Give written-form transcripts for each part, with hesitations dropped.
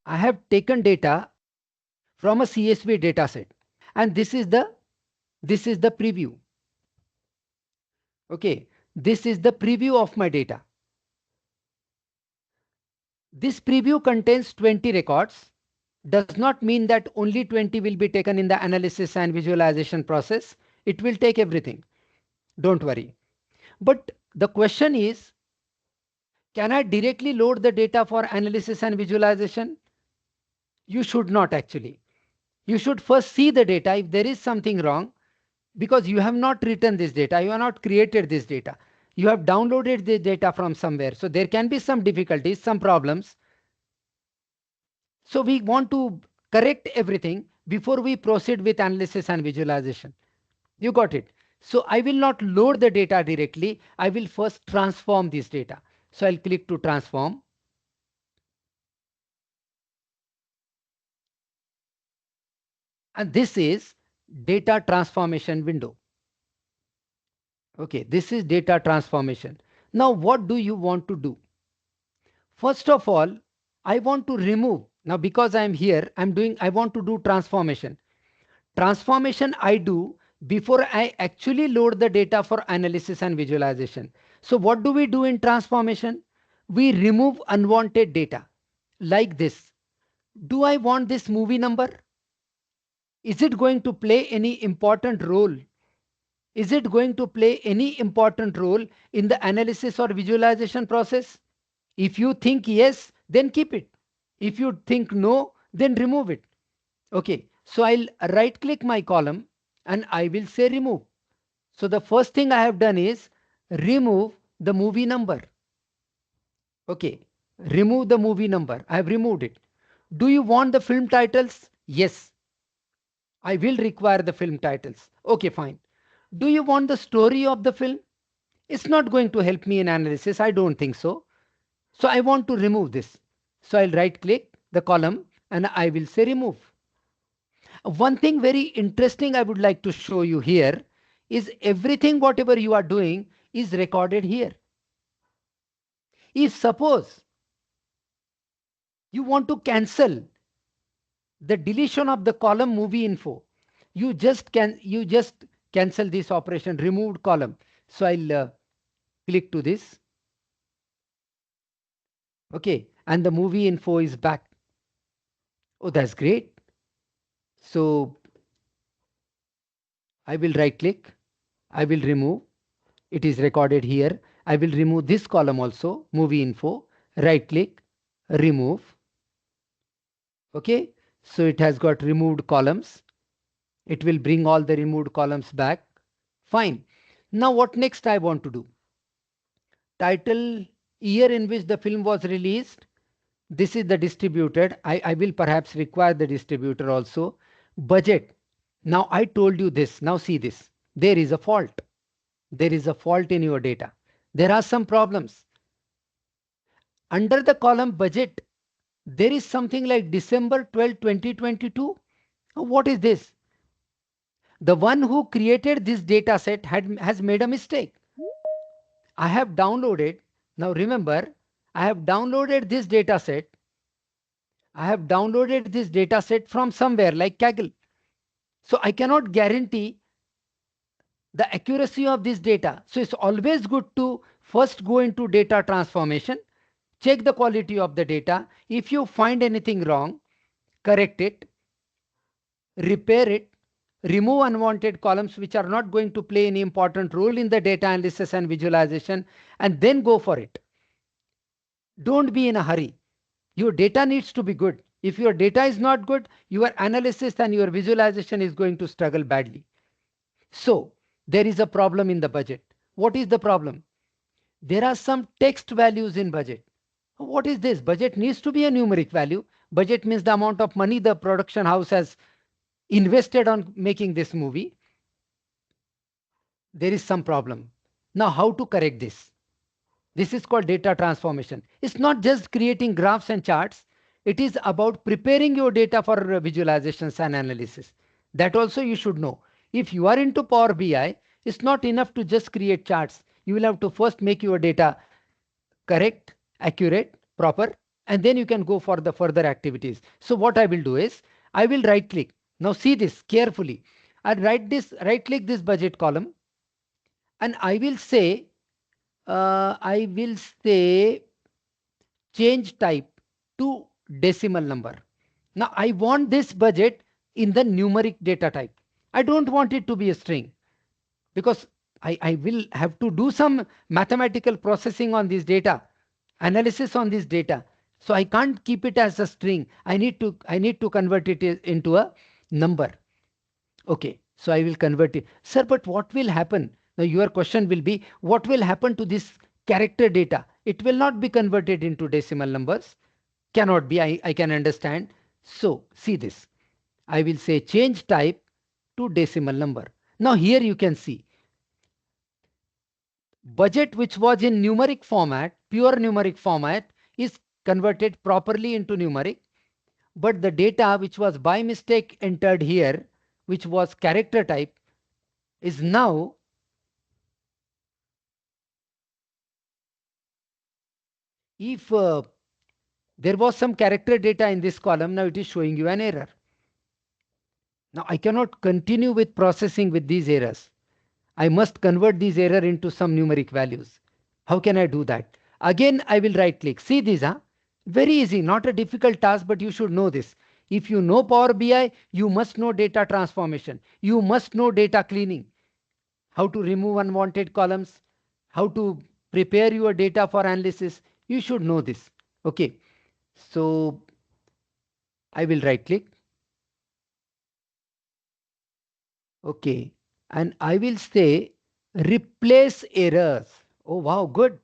I have taken data from a CSV dataset, and this is the preview. Okay, this is the preview of my data. This preview contains 20 records. Does not mean that only 20 will be taken in the analysis and visualization process. It will take everything. Don't worry. But the question is, can I directly load the data for analysis and visualization? You should not actually. You should first see the data. If there is something wrong, because you have not written this data, you have not created this data, you have downloaded the data from somewhere. So there can be some difficulties, some problems. So we want to correct everything before we proceed with analysis and visualization. You got it? So I will not load the data directly. I will first transform this data. So I'll click to transform. And this is data transformation window. Okay, this is data transformation. Now, what do you want to do? First of all, I want to remove. Now, because I am here, I want to do transformation. Transformation I do before I actually load the data for analysis and visualization. So what do we do in transformation? We remove unwanted data like this. Do I want this movie number? Is it going to play any important role? Is it going to play any important role in the analysis or visualization process? If you think yes, then keep it. If you think no, then remove it. Okay, so I'll right click my column and I will say remove. So the first thing I have done is remove the movie number. Okay, remove the movie number. I have removed it. Do you want the film titles? Yes, I will require the film titles. Okay, fine. Do you want the story of the film? It's not going to help me in analysis. I don't think so. So I want to remove this. So I'll right click the column and I will say remove. One thing very interesting I would like to show you here is everything whatever you are doing is recorded here. If suppose you want to cancel the deletion of the column movie info, you just cancel this operation, removed column. So I'll click to this. Okay, and the movie info is back. Oh, that's great. So I will right click. I will remove. It is recorded here. I will remove this column also, movie info. Right click, remove. Okay, so it has got removed columns. It will bring all the removed columns back. Fine. Now what next I want to do? Title, year in which the film was released. This is the distributed. I will perhaps require the distributor also. Budget. Now I told you this. Now see this. There is a fault. There is a fault in your data. There are some problems. Under the column budget, there is something like December 12, 2022. What is this? The one who created this data set has made a mistake. I have downloaded, now remember, I have downloaded this data set. I have downloaded this data set from somewhere like Kaggle. So I cannot guarantee the accuracy of this data. So it's always good to first go into data transformation, check the quality of the data. If you find anything wrong, correct it, repair it, remove unwanted columns which are not going to play any important role in the data analysis and visualization, and then go for it. Don't be in a hurry. Your data needs to be good. If your data is not good, your analysis and your visualization is going to struggle badly. So there is a problem in the budget. What is the problem? There are some text values in budget. What is this? Budget needs to be a numeric value. Budget means the amount of money the production house has invested on making this movie. There is some problem. Now, how to correct this? This is called data transformation. It's not just creating graphs and charts. It is about preparing your data for visualizations and analysis. That also you should know. If you are into Power BI, it's not enough to just create charts. You will have to first make your data correct, accurate, proper, and then you can go for the further activities. So what I will do is, I will right click. Now see this carefully. I'll right click this budget column, and I will say change type to decimal number. Now I want this budget in the numeric data type. I don't want it to be a string, because I will have to do some mathematical processing on this data, analysis on this data. So I can't keep it as a string. I need to convert it into a number. Okay, so I will convert it. Sir, but what will happen? Now your question will be, what will happen to this character data? It will not be converted into decimal numbers. Cannot be, I can understand. So see this. I will say change type to decimal number. Now here you can see budget which was in numeric format, pure numeric format, is converted properly into numeric. But the data which was by mistake entered here, which was character type, is now if there was some character data in this column, now it is showing you an error. Now I cannot continue with processing with these errors. I must convert these error into some numeric values. How can I do that? Again, I will right click. See this, huh? Very easy, not a difficult task, but you should know this. If you know Power BI, you must know data transformation. You must know data cleaning, how to remove unwanted columns, how to prepare your data for analysis. You should know this. Okay. So I will right click. Okay. And I will say replace errors. Oh, wow, good.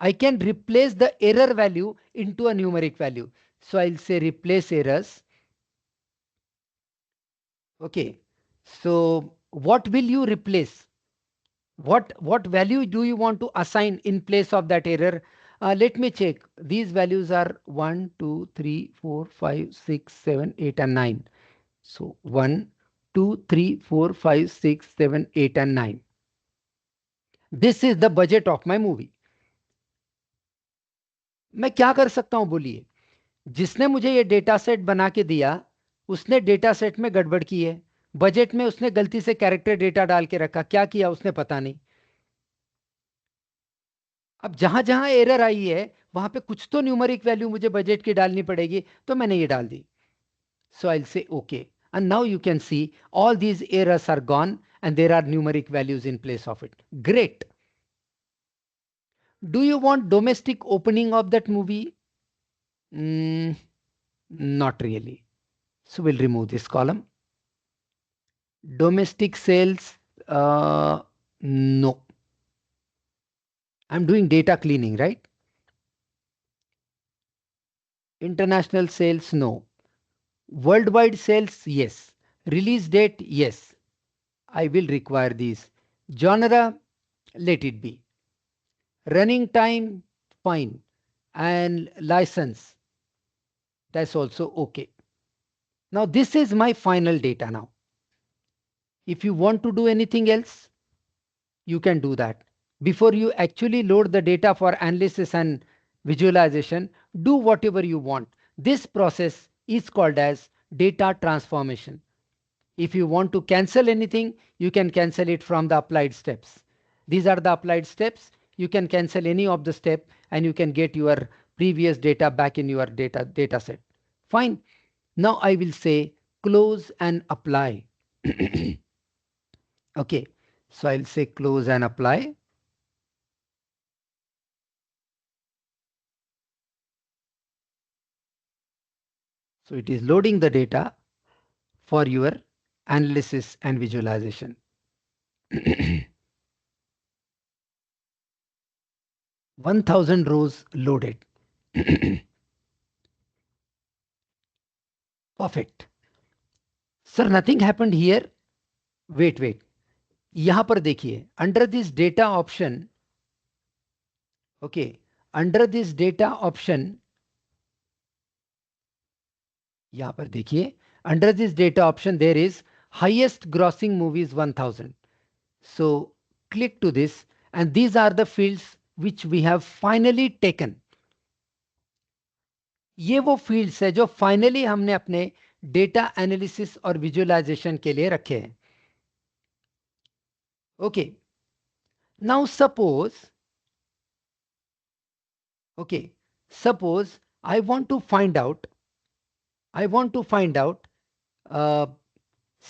I can replace the error value into a numeric value. So I'll say replace errors. Okay. So what will you replace? What value do you want to assign in place of that error? Let me check. These values are 1, 2, 3, 4, 5, 6, 7, 8, and 9. So 1, 2, 3, 4, 5, 6, 7, 8, and 9. This is the budget of my movie. मैं क्या कर सकता हूं बोलिए? जिसने मुझे ये data set बना के दिया, उसने डेटा सेट में गड़बड़ की है। बजट में उसने गलती से कैरेक्टर डेटा डाल के रखा, क्या किया उसने पता नहीं। अब जहां जहां एरर आई है वहां पे कुछ तो न्यूमेरिक वैल्यू मुझे बजट की डालनी पड़ेगी, तो मैंने ये डाल दी. So I'll say okay, and now you can see all these errors are gone and there are numeric values in place of it. Great. Do you want domestic opening of that movie? Not really. So we'll remove this column. Domestic sales, no. I'm doing data cleaning, right? International sales, no. Worldwide sales, yes. Release date, yes. I will require these. Genre, let it be. Running time, fine. And license, that's also okay. Now this is my final data now. If you want to do anything else, you can do that. Before you actually load the data for analysis and visualization, do whatever you want. This process is called as data transformation. If you want to cancel anything, you can cancel it from the applied steps. These are the applied steps. You can cancel any of the step and you can get your previous data back in your data set. Fine. Now I will say close and apply. Okay. So I'll say close and apply. So it is loading the data for your analysis and visualization. 1000 rows loaded. Perfect. Sir, nothing happened here. Wait. यहां पर देखिए under this data option, okay, under this data option, यहां पर देखिए under this data option there is highest grossing movies 1000. So click to this and these are the fields which we have finally taken. ये वो fields है जो finally हमने अपने data analysis और विजुअलाइजेशन के लिए रखे हैं. Okay, now suppose, okay, suppose I want to find out, I want to find out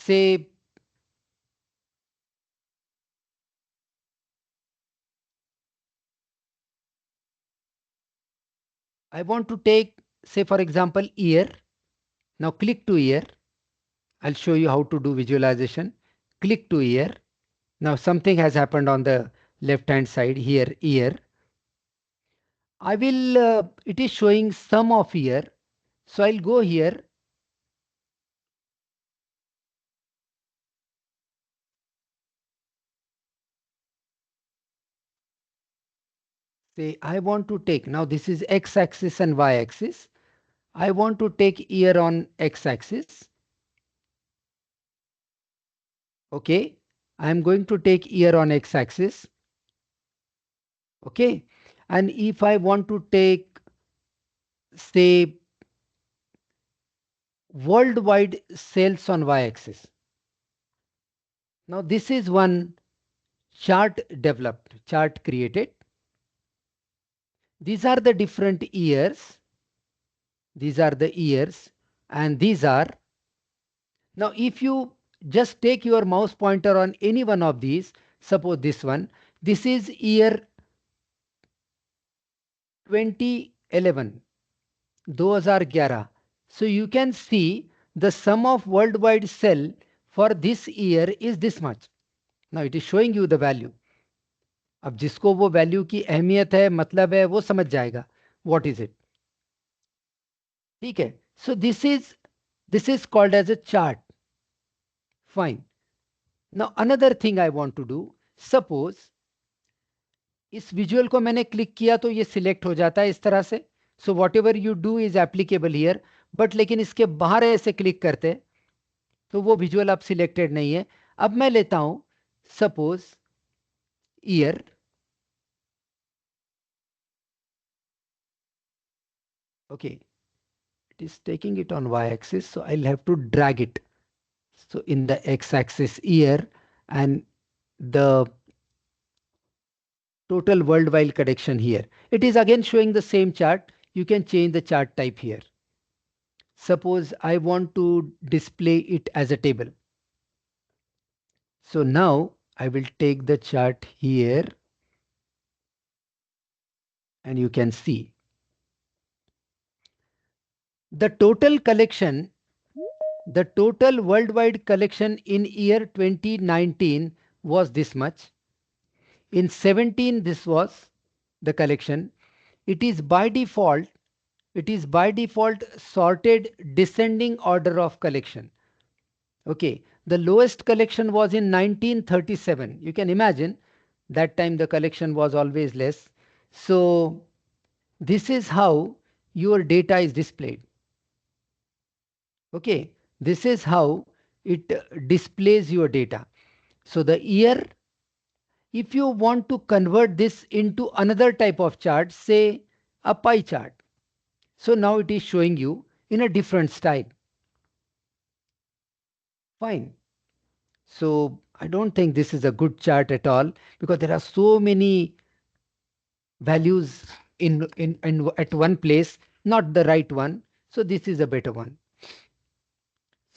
say I want to take, say for example, year. Now click to year. I'll show you how to do visualization. Click to year. Now something has happened on the left hand side here, year. I will, it is showing sum of year. So I'll go here. Say I want to take, now this is X axis and Y axis. I want to take year on X axis. Okay. I'm going to take year on X axis. Okay. And if I want to take, say, worldwide sales on y-axis. Now this is one chart developed, chart created. These are the different years. These are the years and these are. Now if you just take your mouse pointer on any one of these, suppose this one, this is year 2011, 2011. So you can see the sum of worldwide sell for this year is this much. Now it is showing you the value. अब जिसको वो value की अहमियत है, मतलब है, वो समझ जाएगा व्हाट इज इट. ठीक है. So this is called as a chart. Fine. Now another thing I want to do, suppose इस विजुअल को मैंने क्लिक किया तो ये सिलेक्ट हो जाता है इस तरह से. So what ever you do is applicable here. But लेकिन इसके बाहर ऐसे क्लिक करते तो वो विजुअल अब सिलेक्टेड नहीं है. अब मैं लेता हूं suppose year. Okay, it is taking it on y-axis, so I'll have to drag it. So in the x-axis year and the total worldwide collection here. It is again showing the same chart. You can change the chart type here. Suppose I want to display it as a table. So now I will take the chart here and you can see the total collection, the total worldwide collection in year 2019 was this much. In 17 this was the collection. It is by default, it is by default sorted descending order of collection. Okay, the lowest collection was in 1937. You can imagine that time the collection was always less. So this is how your data is displayed. Okay, this is how it displays your data. So the year, if you want to convert this into another type of chart, say a pie chart. So now it is showing you in a different style. Fine. So I don't think this is a good chart at all because there are so many values in at one place, not the right one. So this is a better one.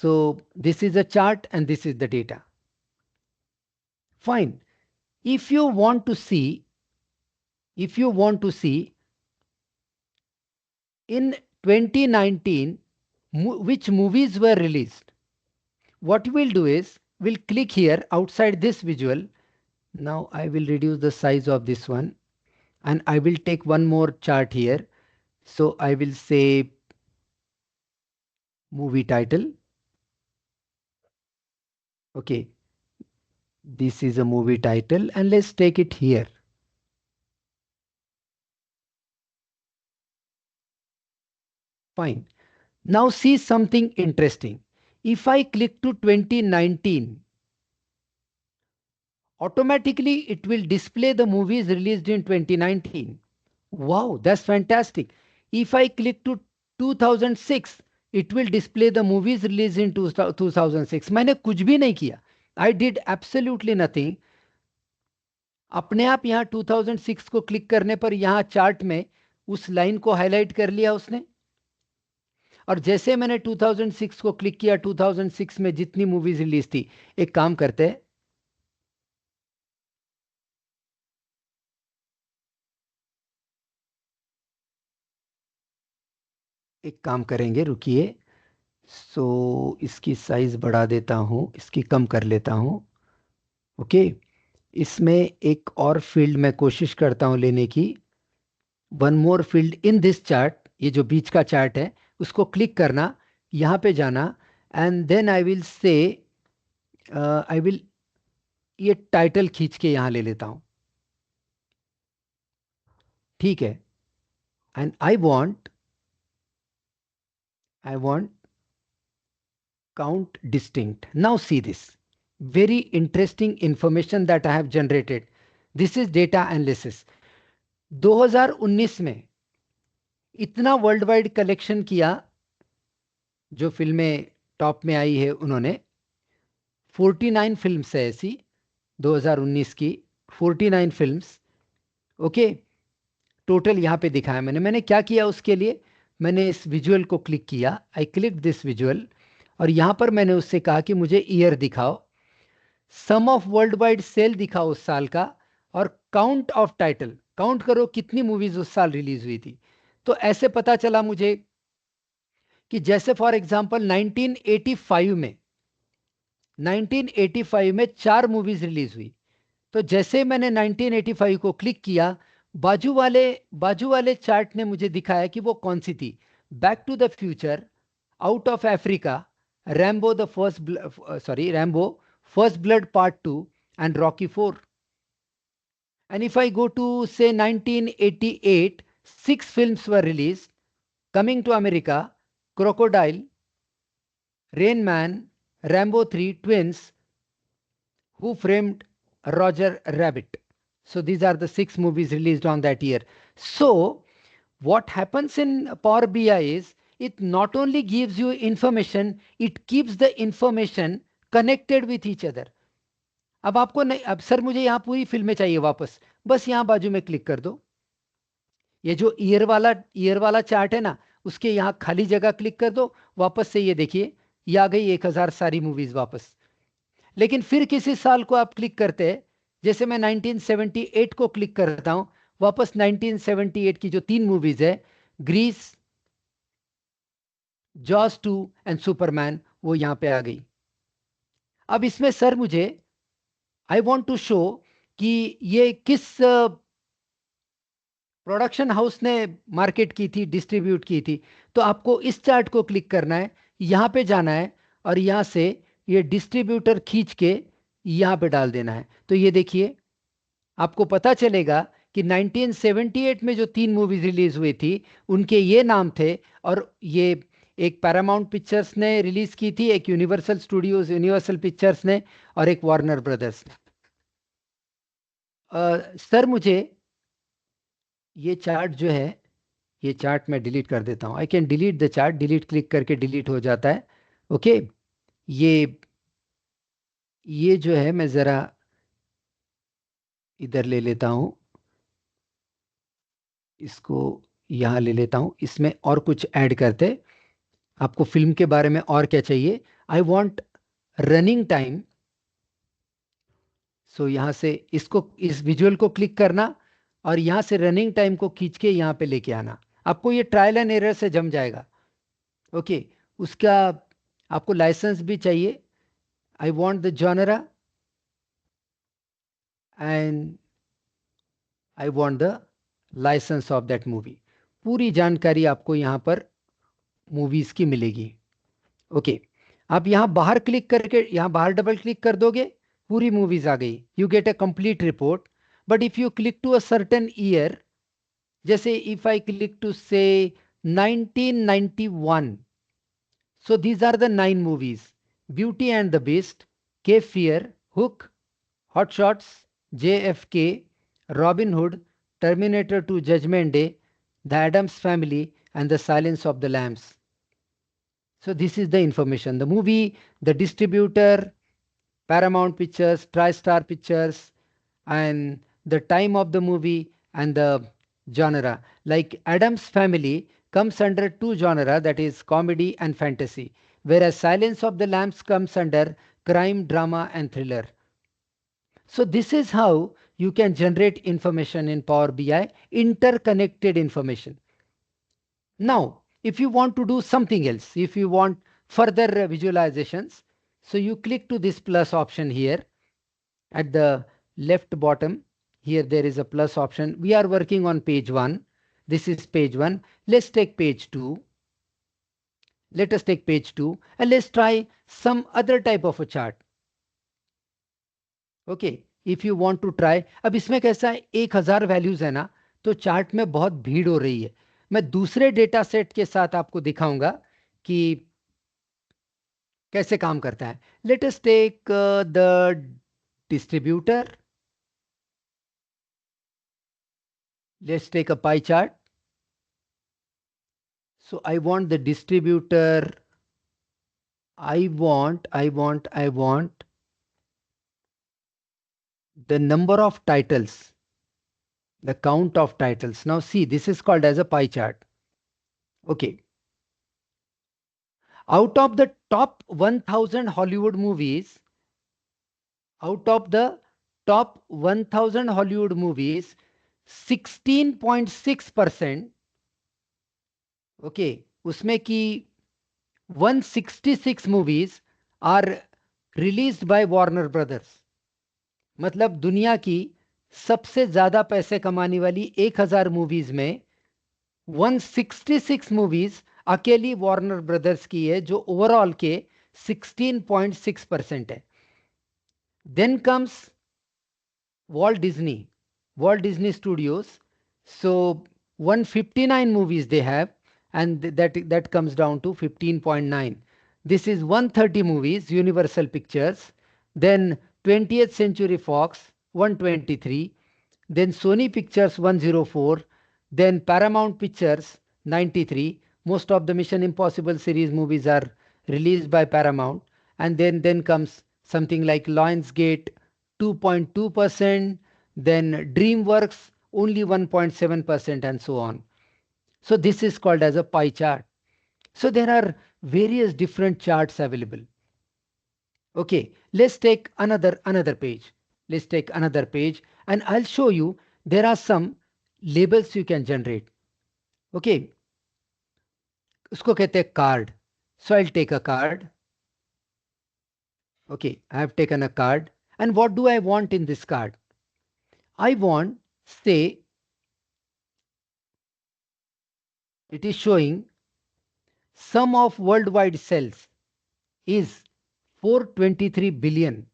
So this is a chart and this is the data. Fine. If you want to see, if you want to see in 2019 which movies were released, what we'll do is we'll click here outside this visual. Now I will reduce the size of this one and I will take one more chart here. So I will say movie title. Okay, This is a movie title and let's take it here. Fine. Now see something interesting. If I click to 2019, automatically it will display the movies released in 2019. Wow, that's fantastic. If I click to 2006, it will display the movies released in 2006. मैंने कुछ भी नहीं किया. I did absolutely nothing. अपने आप यहाँ 2006 को click करने पर यहाँ चार्ट में उस लाइन को हाईलाइट कर लिया उसने. और जैसे मैंने 2006 को क्लिक किया, 2006 में जितनी मूवीज रिलीज थी, एक काम करते हैं, एक काम करेंगे, रुकिए. सो इसकी साइज बढ़ा देता हूं, इसकी कम कर लेता हूं. ओके. इसमें एक और फील्ड मैं कोशिश करता हूं लेने की. One more field in this chart. ये जो बीच का चार्ट है उसको क्लिक करना, यहां पे जाना, एंड देन आई विल से, आई विल, ये टाइटल खींच के यहां ले लेता हूं. ठीक है. And I want count distinct. Now see this. Very interesting information that I have generated. This is data analysis. 2019 में इतना वर्ल्ड वाइड कलेक्शन किया, जो फिल्में टॉप में आई है उन्होंने 49 फिल्म्स है ऐसी 2019 की, 49 फिल्म्स. ओके. टोटल यहाँ पे दिखाया मैंने क्या किया उसके लिए, मैंने इस विजुअल को क्लिक किया. आई क्लिक दिस विजुअल और यहां पर मैंने उससे कहा कि मुझे ईयर दिखाओ, सम ऑफ वर्ल्ड वाइड सेल दिखाओ उस साल का, और काउंट ऑफ टाइटल, काउंट करो कितनी मूवीज उस साल रिलीज हुई थी. तो ऐसे पता चला मुझे कि जैसे फॉर एग्जांपल 1985 में 4 मूवीज रिलीज हुई. तो जैसे मैंने 1985 को क्लिक किया, बाजू वाले चार्ट ने मुझे दिखाया कि वो कौन सी थी. Back to the future, out of Africa, Rambo first blood part 2 and Rocky 4. And if I go to say 1988, 6 films were released: Coming to America, Crocodile, Rain Man, Rambo 3, Twins, Who Framed Roger Rabbit. So these are the 6 movies released on that year. So what happens in Power BI is, it not only gives you information, it keeps the information connected with each other. अब आपको नहीं, अब sir मुझे यहाँ पूरी फिल्में चाहिए वापस, बस यहाँ बाजू में क्लिक कर दो. ये जो ईयर वाला चार्ट है ना, उसके यहाँ खाली जगह क्लिक कर दो, वापस से ये देखिए, ये आ गई 1000 सारी मूवीज वापस. लेकिन फिर किसी साल को आप क्लिक करते हैं, जैसे मैं 1978 को क्लिक करता हूं, वापस 1978 की जो 3 मूवीज है, ग्रीस, जॉस 2 एंड सुपरमैन, वो यहां पे आ गई. अब इसमें सर मुझे, आई वॉन्ट टू शो कि ये किस प्रोडक्शन हाउस ने मार्केट की थी, डिस्ट्रीब्यूट की थी. तो आपको इस चार्ट को क्लिक करना है, यहां पे जाना है और यहां से ये डिस्ट्रीब्यूटर खींच के यहां पे डाल देना है. तो ये देखिए, आपको पता चलेगा कि 1978 में जो 3 मूवीज रिलीज हुई थी, उनके ये नाम थे. और ये एक पैरामाउंट पिक्चर्स ने रिलीज की थी, एक यूनिवर्सल पिक्चर्स ने, और एक वार्नर ब्रदर्स ने. सर मुझे ये चार्ट जो है, ये चार्ट मैं डिलीट कर देता हूं. I can delete the chart, delete click करके डिलीट हो जाता है. ओके. ये जो है मैं जरा इधर ले लेता हूं, इसको यहां ले लेता हूं. इसमें और कुछ ऐड करते. आपको फिल्म के बारे में और क्या चाहिए? I want running time. So यहां से इसको, इस विजुअल को क्लिक करना और यहां से रनिंग टाइम को खींच के यहां पे लेके आना. आपको ये ट्रायल एंड एरर से जम जाएगा. ओके. उसका आपको लाइसेंस भी चाहिए. I want the genre and I want the licence of that movie. पूरी जानकारी आपको यहां पर मूवीज की मिलेगी. ओके. आप यहां बाहर क्लिक करके, यहां बाहर डबल क्लिक कर दोगे पूरी मूवीज आ गई, you get a complete report. But if you click to a certain year, जैसे if I click to say 1991, so these are the 9 movies: Beauty and the Beast, Cape Fear, Hook, Hot Shots, JFK, Robin Hood, Terminator 2 Judgment Day, The Addams Family, and The Silence of the Lambs. So this is the information. The movie, the distributor, Paramount Pictures, TriStar Pictures, and the time of the movie and the genre. Like Addams Family comes under two genre, that is comedy and fantasy, whereas Silence of the Lambs comes under crime, drama, and thriller. So this is how you can generate information in Power BI, interconnected information. Now, if you want to do something else, if you want further visualizations, so you click to this plus option here at the left bottom. Here there is a plus option. We are working on page 1. This is page 1. Let's take page 2. Let us take page 2 and let's try some other type of a chart. Okay, if you want to try. अब इसमें कैसा है, 1000 values है ना, तो chart में बहुत भीड़ हो रही है. मैं दूसरे डेटा सेट के साथ आपको दिखाऊंगा कि कैसे काम करता है. Let us take the distributor. Let's take a pie chart. So I want the distributor. I want the number of titles, the count of titles. Now see, this is called as a pie chart. Okay. Out of the top 1000 Hollywood movies, out of the top 1000 Hollywood movies, 16.6%, okay, उसमें की 166 movies are released by Warner Brothers. मतलब दुनिया की सबसे ज्यादा पैसे कमाने वाली 1000 मूवीज में 166 मूवीज अकेली वार्नर ब्रदर्स की है, जो ओवरऑल के 16.6% है. Then comes Walt Disney Studios. So 159 movies they have, and that comes down to 15.9. This is 130 movies, Universal Pictures. Then 20th Century Fox 123. Then Sony Pictures 104. Then Paramount Pictures 93. Most of the Mission Impossible series movies are released by Paramount. And then comes something like Lionsgate 2.2%, then DreamWorks only 1.7%, and so on. So this is called as a pie chart. So there are various different charts available. Okay, let's take another page. Let's take another page and I'll show you there are some labels you can generate. Okay, उसको कहते हैं card. So I'll take a card. Okay, I have taken a card. And what do I want in this card? I want, say, it is showing sum of worldwide sales is 423 billion.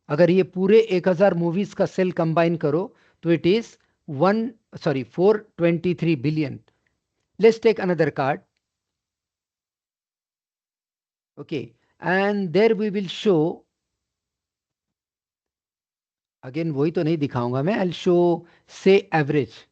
अगर ये पूरे 1000 movies का cell combine करो तो it is 423 billion. Let's take another card. Okay, and there we will show, again वही तो नहीं दिखाऊंगा मैं, I'll show say average.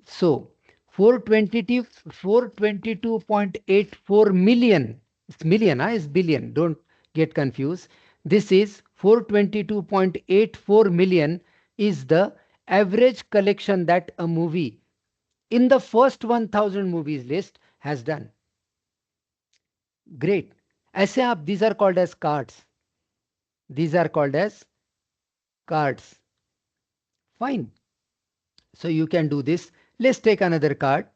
So 422.84 million. It's million, it's billion. Don't get confused. This is 422.84 million is the average collection that a movie in the first 1000 movies list has done. Great. ऐसे आप, these are called as cards. These are called as cards. Fine. So you can do this. Let's take another card.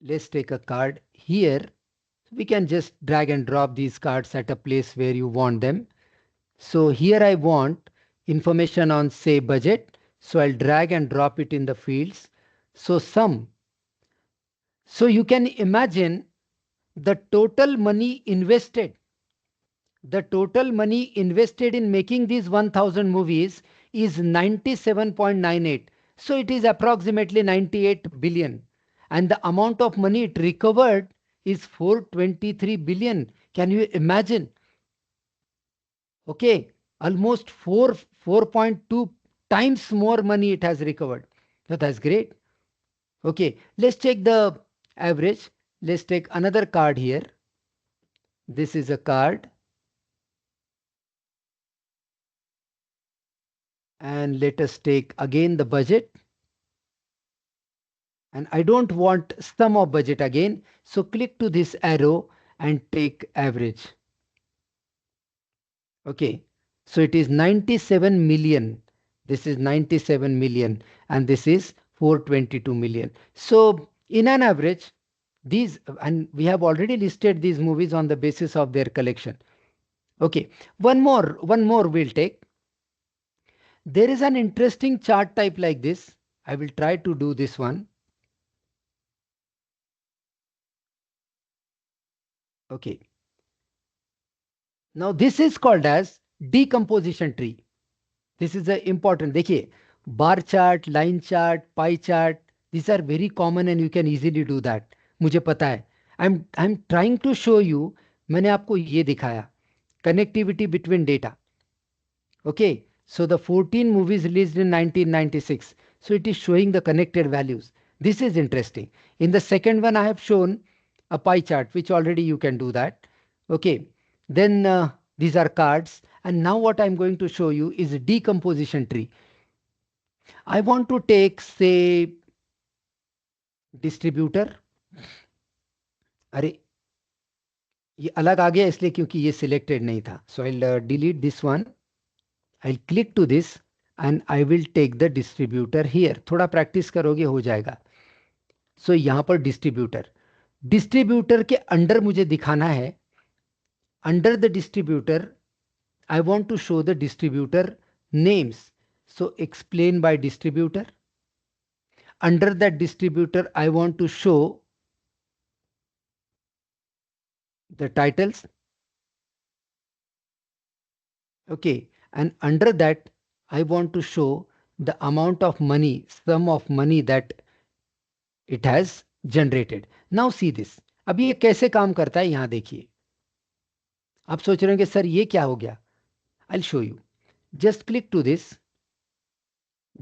Let's take a card here. We can just drag and drop these cards at a place where you want them. So here I want information on, say, budget. So I'll drag and drop it in the fields. So sum. So you can imagine the total money invested The total money invested in making these 1000 movies is 97.98. So it is approximately 98 billion. And the amount of money it recovered is 423 billion. Can you imagine? Okay, almost 4.2 times more money it has recovered. So that's great. Okay, let's check the average. Let's take another card here. This is a card. And let us take again the budget. And I don't want sum of budget again. So click to this arrow and take average. Okay, so it is 97 million. This is 97 million and this is 422 million. So in an average, these, and we have already listed these movies on the basis of their collection. Okay, one more we'll take. There is an interesting chart type like this. I will try to do this one. Okay. Now this is called as decomposition tree. This is the important. देखिए, bar chart, line chart, pie chart. These are very common and you can easily do that. मुझे पता है. I'm trying to show you. मैंने आपको ये दिखाया. Connectivity between data. Okay. So the 14 movies released in 1996. So it is showing the connected values. This is interesting. In the second one, I have shown a pie chart, which already you can do that. Okay. Then these are cards. And now what I'm going to show you is a decomposition tree. I want to take, say, distributor. अरे ये अलग आ गया इसलिए क्योंकि ये selected नहीं था. So I'll delete this one. I'll click to this and I will take the distributor here. थोड़ा प्रैक्टिस करोगे हो जाएगा. So यहाँ पर डिस्ट्रीब्यूटर के अंडर मुझे दिखाना है. Under the distributor, I want to show the distributor names. So explain by distributor. Under that distributor, I want to show the titles. Okay. And under that, I want to show the amount of money, sum of money that it has generated. Now see this. अब ये कैसे काम करता है यहां देखिए. आप सोच रहे होंगे सर ये क्या हो गया. I'll show you. Just click to this.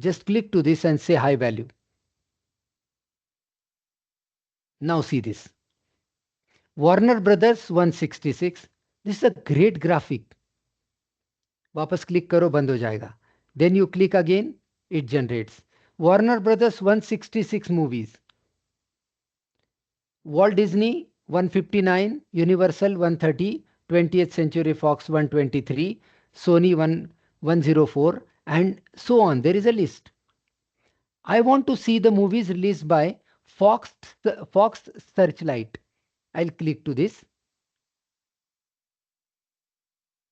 Just click to this and say high value. Now see this. Warner Brothers 166. This is a great graphic. वापस क्लिक करो बंद हो जाएगा. Then you click again, it generates. Warner Brothers 166 movies. Walt Disney 159, Universal 130, 20th Century Fox 123, Sony 104, and so on. There is a list. I want to see the movies released by Fox Searchlight. I'll click to this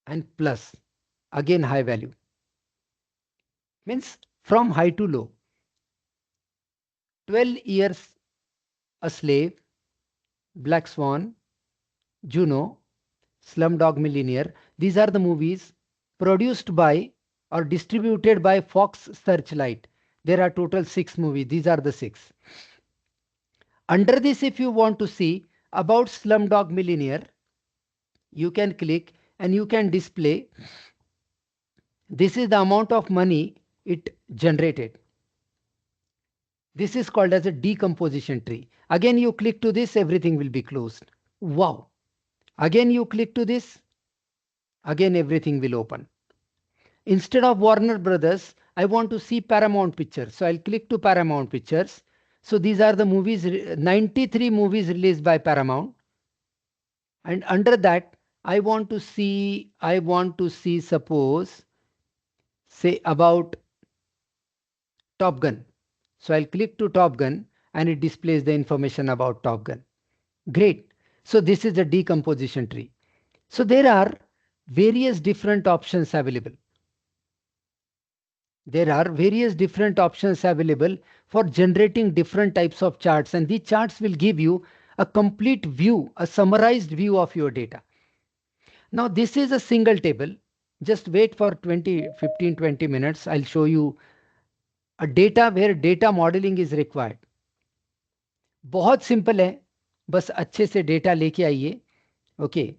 and plus again high value. Means from high to low. 12 Years a Slave, Black Swan, Juno, Slumdog Millionaire. These are the movies produced by or distributed by Fox Searchlight. There are total 6 movies. These are the 6. Under this, if you want to see about Slumdog Millionaire, you can click and you can display. This is the amount of money it generated. This is called as a decomposition tree. Again, you click to this, everything will be closed. Wow. Again, you click to this, again, everything will open. Instead of Warner Brothers, I want to see Paramount Pictures. So I'll click to Paramount Pictures. So these are the movies, 93 movies released by Paramount. And under that, I want to see, suppose, say about Top Gun. So I'll click to Top Gun and it displays the information about Top Gun. Great. So this is the decomposition tree. So there are various different options available. There are various different options available for generating different types of charts, and these charts will give you a complete view, a summarized view of your data. Now this is a single table. Just wait for 15-20 minutes. I'll show you a data where data modeling is required. बहुत simple है, बस अच्छे से data लेके आइए. Okay,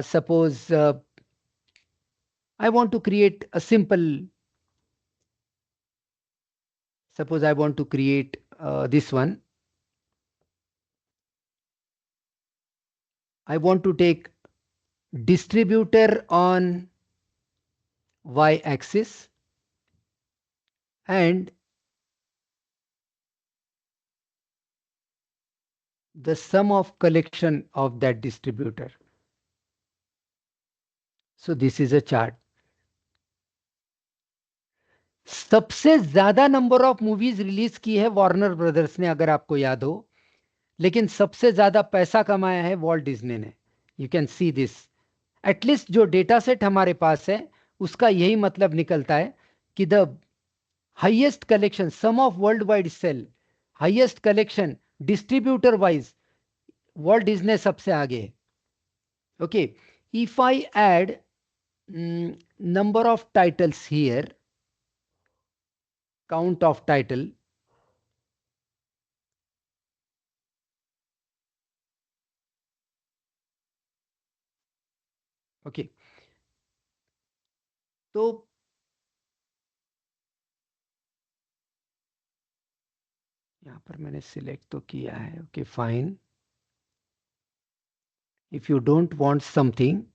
suppose I want to create a simple, suppose I want to create this one. I want to take distributor on y-axis and the sum of collection of that distributor. So this is a chart. सबसे ज्यादा number of movies release की है Warner brothers ने, अगर आपको याद हो, लेकिन सबसे ज्यादा पैसा कमाया है वॉल्ट डिज्नी ने. You can see this. At least जो डेटा सेट हमारे पास है उसका यही मतलब निकलता है कि the highest collection, sum of world wide sale, highest collection distributor wise Walt Disney सबसे आगे है. Okay, if I add number of titles here, count of title, okay, तो यहां पर मैंने सिलेक्ट तो किया है. Okay fine. If you don't want something,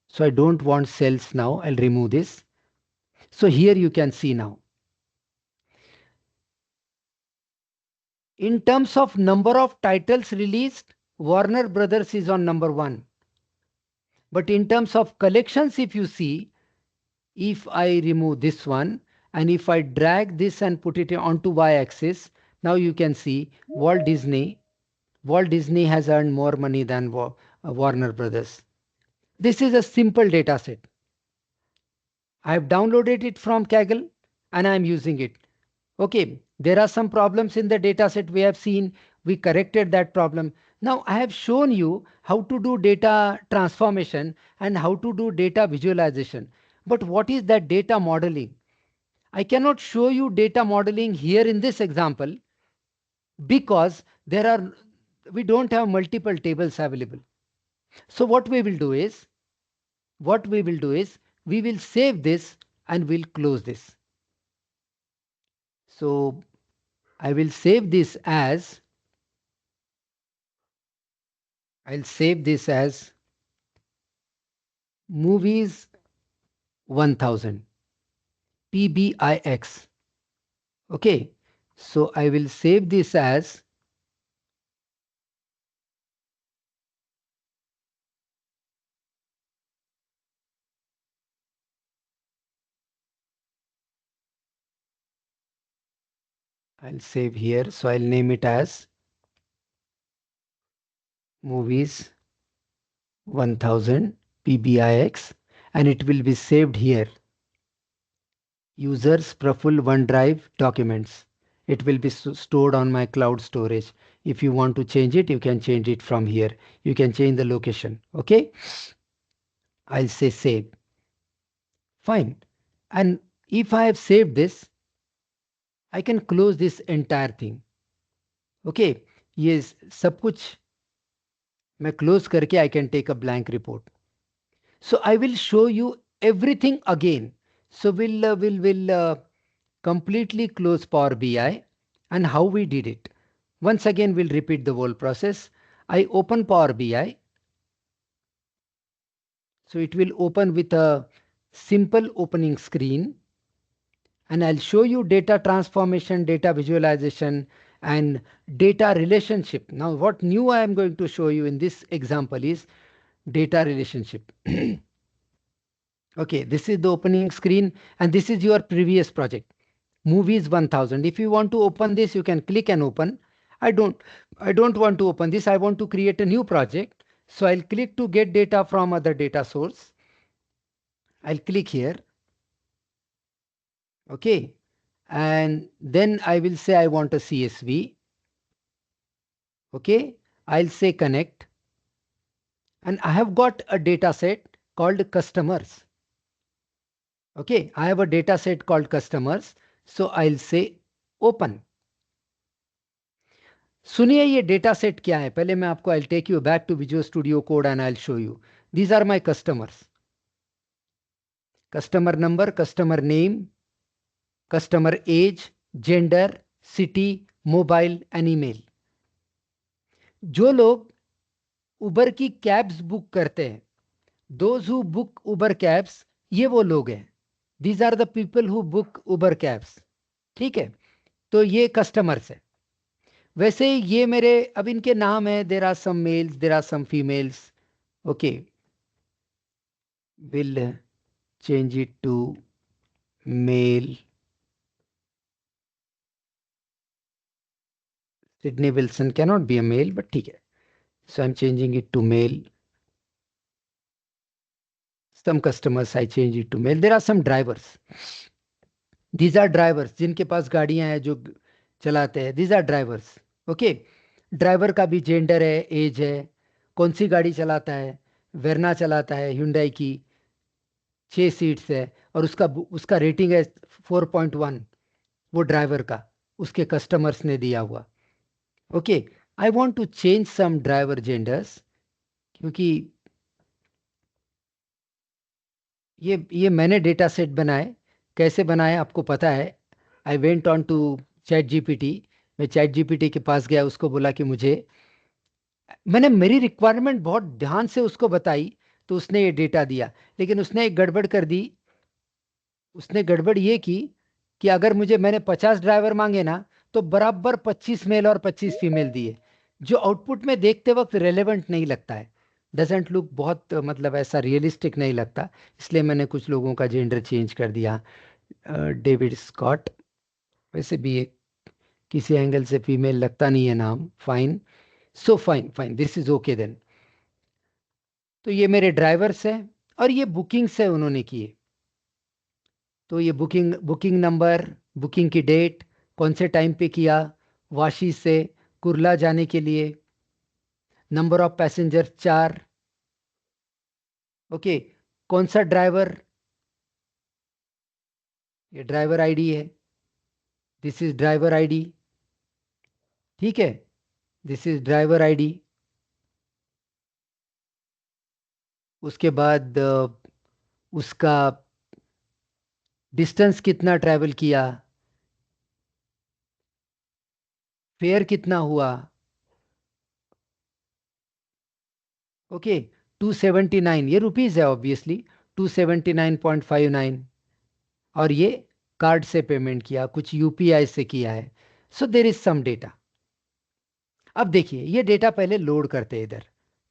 so I don't want cells now, I'll remove this. So here you can see now. In terms of number of titles released, Warner Brothers is on number 1. But in terms of collections, if you see, if I remove this one and if I drag this and put it onto y-axis, now you can see Walt Disney has earned more money than Warner Brothers. This is a simple data set. I have downloaded it from Kaggle and I am using it. Okay, there are some problems in the data set we have seen. We corrected that problem. Now I have shown you how to do data transformation and how to do data visualization. But what is that data modeling? I cannot show you data modeling here in this example because we don't have multiple tables available. So what we will do is we will save this and we'll close this. So I will save this as, I'll save this as movies 1000 PBIX. Okay, so I will save this as I'll save here. So I'll name it as movies 1000 PBIX and it will be saved here. Users Praful OneDrive documents. It will be stored on my cloud storage. If you want to change it, you can change it from here. You can change the location. Okay. I'll say save. Fine. And if I have saved this, I can close this entire thing. Okay. Yes, सब कुछ मैं close करके I can take a blank report. So I will show you everything again. So we'll completely close Power BI and how we did it. Once again, we'll repeat the whole process. I open Power BI. So it will open with a simple opening screen. And I'll show you data transformation, data visualization, and data relationship. Now, what new I am going to show you in this example is data relationship. Okay, this is the opening screen, and this is your previous project, Movies 1000. If you want to open this, you can click and open. I don't want to open this. I want to create a new project. So I'll click to get data from other data source. I'll click here. Okay. And then I will say I want a CSV. Okay. I'll say connect. And I have got a data set called customers. Okay, I have a data set called customers. So I'll say open. सुनिए ये data set क्या है, पहले मैं आपको, I'll take you back to Visual Studio Code and I'll show you. These are my customers. Customer number, customer name, customer age, gender, city, mobile and email. जो लोग उबर की कैब्स बुक करते हैं, those who book Uber cabs, ये वो लोग हैं. These are the people who book Uber cabs. ठीक है, तो ये कस्टमर्स है. वैसे ये मेरे, अब इनके नाम है, there are some males, there are some females. Okay, will change it to male. Sydney Wilson cannot be a male, but ठीक है. So I am changing it to male. Some customers I change it to male. There are some drivers. These are drivers जिनके पास गाड़ियां हैं, जो चलाते हैं. These are drivers. Okay. Driver का भी जेंडर है, एज है, कौन सी गाड़ी चलाता है. वेरना चलाता है, Hyundai की, 6 सीट्स है, और उसका रेटिंग है 4.1. वो ड्राइवर का, उसके कस्टमर्स ने दिया हुआ. Okay, I want to change some driver genders, क्योंकि ये मैंने डेटा सेट बनाए. कैसे बनाए आपको पता है. I went on to chat GPT. मैं चैट जीपीटी के पास गया, उसको बोला कि मैंने मेरी रिक्वायरमेंट बहुत ध्यान से उसको बताई, तो उसने ये डेटा दिया. लेकिन उसने एक गड़बड़ कर दी. उसने गड़बड़ ये की कि अगर मैंने 50 ड्राइवर मांगे ना, तो बराबर 25 मेल और 25 फीमेल दिए, जो आउटपुट में देखते वक्त रेलेवेंट नहीं लगता है. डजेंट लुक, बहुत मतलब ऐसा रियलिस्टिक नहीं लगता. इसलिए मैंने कुछ लोगों का जेंडर चेंज कर दिया. डेविड स्कॉट, वैसे भी एक किसी एंगल से फीमेल लगता नहीं है नाम. Fine. So fine fine, this is okay then. तो ये मेरे ड्राइवर्स हैं, और ये बुकिंग्स है उन्होंने किए. तो ये बुकिंग नंबर, बुकिंग की डेट, कौन से टाइम पे किया, वाशी से कुर्ला जाने के लिए, नंबर ऑफ पैसेंजर 4. ओके, कौन सा ड्राइवर, ये ड्राइवर आईडी है. This is driver ID. ठीक है, दिस इज ड्राइवर आईडी. उसके बाद उसका डिस्टेंस कितना ट्रैवल किया, फेयर कितना हुआ. ओके, 279, ये रुपीज है ऑब्वियसली, 279.59. और ये कार्ड से पेमेंट किया, कुछ यूपीआई से किया है. सो देर इज सम डेटा. अब देखिए, ये डेटा पहले लोड करते हैं इधर.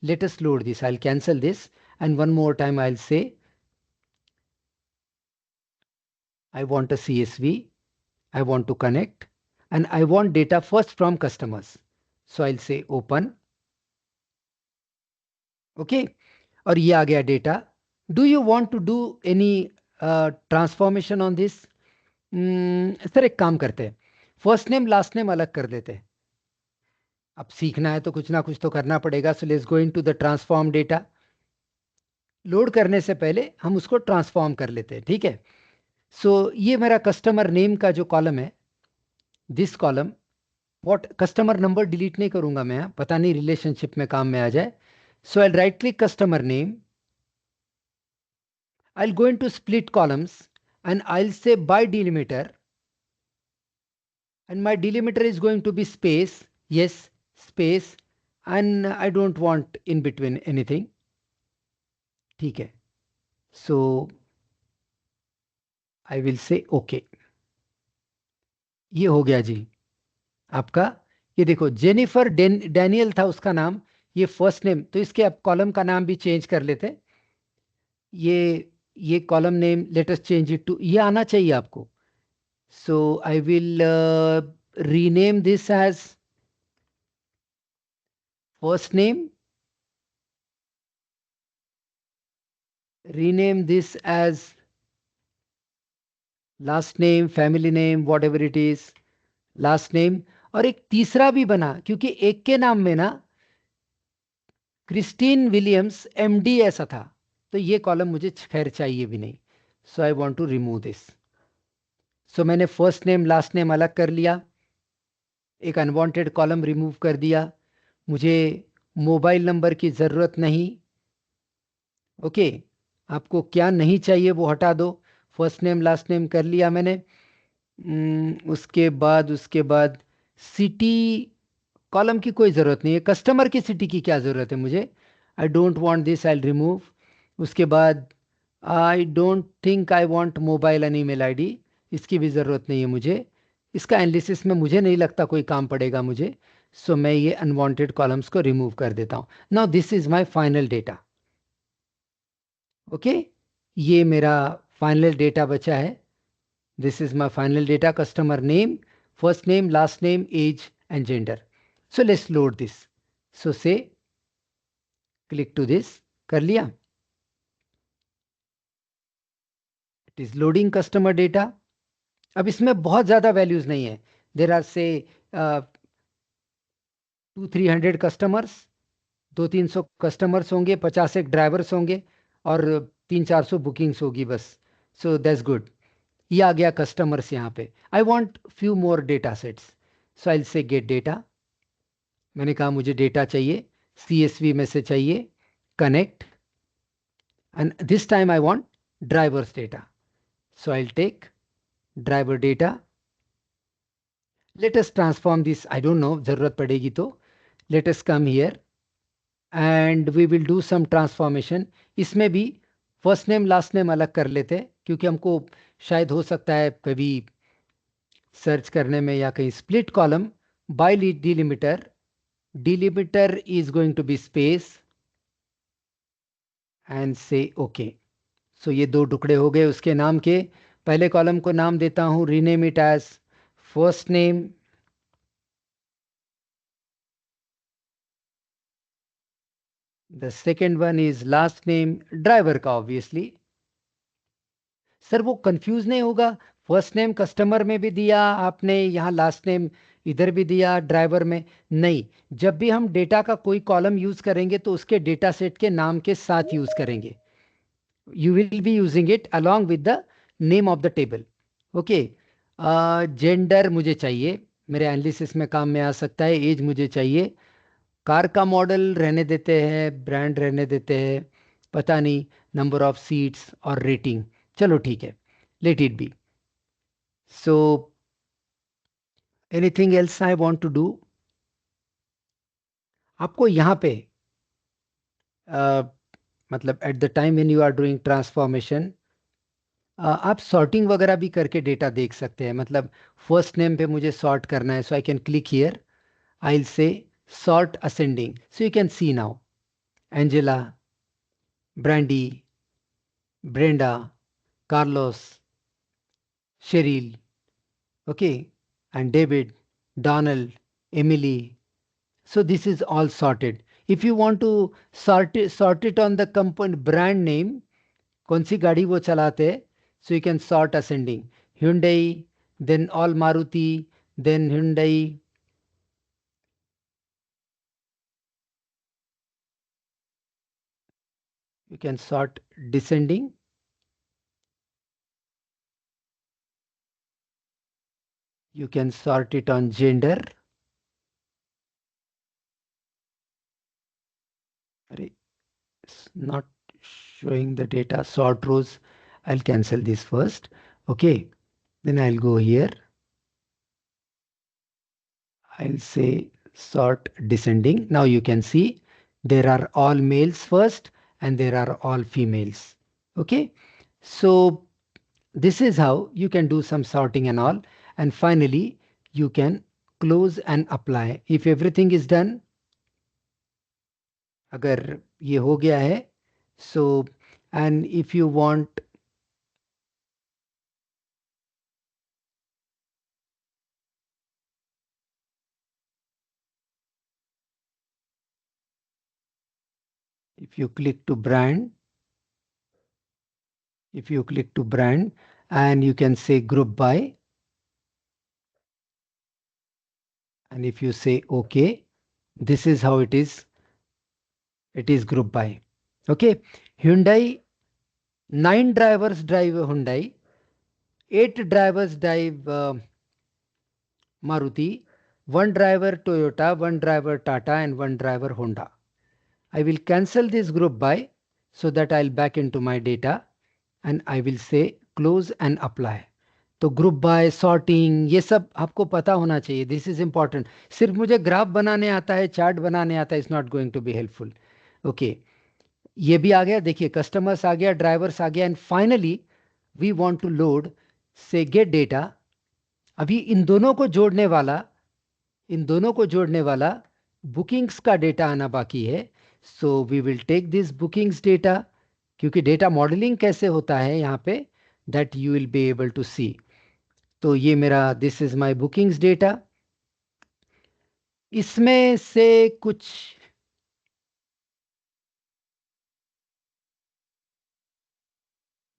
Let us load this. I will cancel this and one more time I will से I want a CSV, I want to connect, and I want data first from customers. So I'll say open. Okay, और ये आ गया data. Do you want to do any transformation on this? Sir एक काम करते हैं, first name last name अलग कर देते हैं. अब सीखना है तो कुछ ना कुछ तो करना पड़ेगा. So let's go into the transform data. Load करने से पहले हम उसको ट्रांसफॉर्म कर लेते हैं. ठीक है, सो ये मेरा कस्टमर नेम का जो कॉलम है, this column, what customer number delete नहीं करूंगा मैं, पता नहीं रिलेशनशिप में काम में आ जाए. So I right click customer name. I'll go into split columns and I'll say by delimiter, and my delimiter is going to be space. Yes, space, and I don't want in between anything. ठीक है, so I will say okay. ये हो गया जी आपका. ये देखो, Jennifer Daniel था उसका नाम, ये फर्स्ट नेम. तो इसके अब कॉलम का नाम भी चेंज कर लेते हैं. ये column name let us change it to, ये आना चाहिए आपको. So I will rename this as first name, rename this as last name, family name, whatever it is, last name. और एक तीसरा भी बना, क्योंकि एक के नाम में ना क्रिस्टीन विलियम्स एमडी ऐसा था. तो ये कॉलम मुझे खैर चाहिए भी नहीं. So I want to remove this. So मैंने फर्स्ट नेम लास्ट नेम अलग कर लिया, एक अनवांटेड कॉलम रिमूव कर दिया. मुझे मोबाइल नंबर की ज़रूरत नहीं. ओके, आपको क्या नहीं चाहिए वो हटा दो. फर्स्ट नेम लास्ट नेम कर लिया मैंने. उसके बाद सिटी कॉलम की कोई ज़रूरत नहीं है. कस्टमर की सिटी की क्या ज़रूरत है मुझे. I don't want this, I remove. उसके बाद I don't think I want mobile and email ID, इसकी भी ज़रूरत नहीं है मुझे. इसका एनालिसिस में मुझे नहीं लगता कोई काम पड़ेगा मुझे. सो मैं ये अनवांटेड कॉलम्स को रिमूव कर देता हूँ. Now this is my final data. Okay, ये मेरा फाइनल डेटा बचा है. This is my final data. Customer name, first name, last name, age and gender. So let's load this. So say click to this. कर लिया. It is loading customer data. अब इसमें बहुत ज़्यादा वैल्यूज़ नहीं है. देर आर से 200-300 customers, 200-300 customers होंगे, 50 एक ड्राइवर्स होंगे और 300-400 बुकिंग्स होगी बस. So that's good. ये आ गया कस्टमर्स यहाँ पे. I want few more data sets. So I say get data. मैंने कहा मुझे डेटा चाहिए, CSV में से चाहिए, connect, and this time I want drivers data. So I take driver data. Let us transform this. I don't know, जरूरत पड़ेगी तो. Let us come here and we will do some transformation. इसमें भी first name last name अलग कर लेते हैं, क्योंकि हमको शायद हो सकता है कभी सर्च करने में या कहीं split column by delimiter. Delimiter is going to be space and से ओके. सो ये दो टुकड़े हो गए उसके नाम के. पहले कॉलम को नाम देता हूं, rename it as first name. The second one is last name, driver का ऑब्वियसली. सर वो कंफ्यूज नहीं होगा, फर्स्ट नेम कस्टमर में भी दिया आपने, यहाँ लास्ट नेम इधर भी दिया ड्राइवर में. नहीं, जब भी हम डेटा का कोई कॉलम यूज करेंगे तो उसके डेटा सेट के नाम के साथ यूज करेंगे. You will be using it along with the name of the table. Okay. Gender मुझे चाहिए, मेरे एनालिसिस में काम में आ सकता है. एज मुझे चाहिए. कार का मॉडल रहने देते हैं, ब्रांड रहने देते हैं, पता नहीं. नंबर ऑफ सीट्स और रेटिंग, चलो ठीक है, let it be. So anything else I want to do. आपको यहाँ पे मतलब at the time when you are doing transformation, आप सॉर्टिंग वगैरह भी करके डेटा देख सकते हैं. मतलब फर्स्ट नेम पे मुझे सॉर्ट करना है, so I can click here. I will say sort ascending. So you can see now Angela, Brandy, Brenda, Carlos, Cheryl, okay, and David, Donald, Emily. So this is all sorted. If you want to sort it on the company brand name, कौन सी गाड़ी वो चलाते हैं, so you can sort ascending. Hyundai, then all Maruti, then Hyundai. You can sort descending. You can sort it on gender. It's not showing the data. Sort rows. I'll cancel this first. Okay. Then I'll go here. I'll say sort descending. Now you can see there are all males first and there are all females. Okay. So this is how you can do some sorting and all. And finally, you can close and apply. If everything is done, अगर ये हो गया है, so and if you want, if you click to brand, if you click to brand and you can say group by, and if you say okay, this is how it is group by. Okay, Hyundai, 9 drivers drive Hyundai, 8 drivers drive Maruti, 1 driver Toyota, 1 driver Tata, and 1 driver Honda. I will cancel this group by so that I'll back into my data and I will say close and apply. तो group by sorting ये सब आपको पता होना चाहिए. This is important. सिर्फ मुझे graph बनाने आता है, चार्ट बनाने आता है, is not going to be helpful. Okay, ये भी आ गया. देखिए कस्टमर्स आ गया, ड्राइवर्स आ गया, and finally we want to load से गेट डेटा. अभी इन दोनों को जोड़ने वाला बुकिंग्स का डेटा आना बाकी है. So we will take this bookings data, क्योंकि डेटा मॉडलिंग कैसे होता है यहाँ पे, that you will be able to see. तो ये मेरा, this is my bookings data. इसमें से कुछ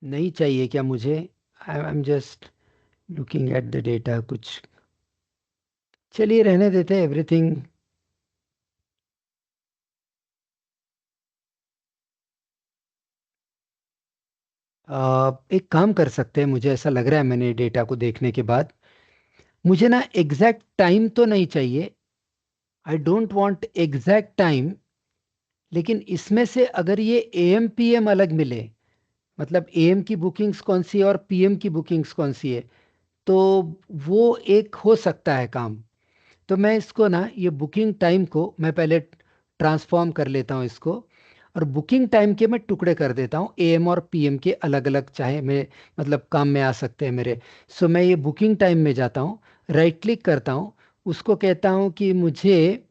नहीं चाहिए क्या मुझे? I am just looking at the data. कुछ चलिए रहने देते हैं एवरीथिंग. एक काम कर सकते हैं, मुझे ऐसा लग रहा है मैंने डेटा को देखने के बाद, मुझे ना एग्जैक्ट टाइम तो नहीं चाहिए. I don't want exact time. लेकिन इसमें से अगर ये एएम पीएम अलग मिले, मतलब एएम की बुकिंग्स कौन सी है और पीएम की बुकिंग्स कौन सी है, तो वो एक हो सकता है काम. तो मैं इसको ना, ये बुकिंग टाइम को मैं पहले ट्रांसफॉर्म कर लेता हूँ इसको, और बुकिंग टाइम के मैं टुकड़े कर देता हूँ एएम और पीएम के अलग अलग, चाहे मैं मतलब काम में आ सकते हैं मेरे. सो मैं ये बुकिंग टाइम में जाता हूँ, राइट क्लिक करता हूँ, उसको कहता हूँ कि मुझे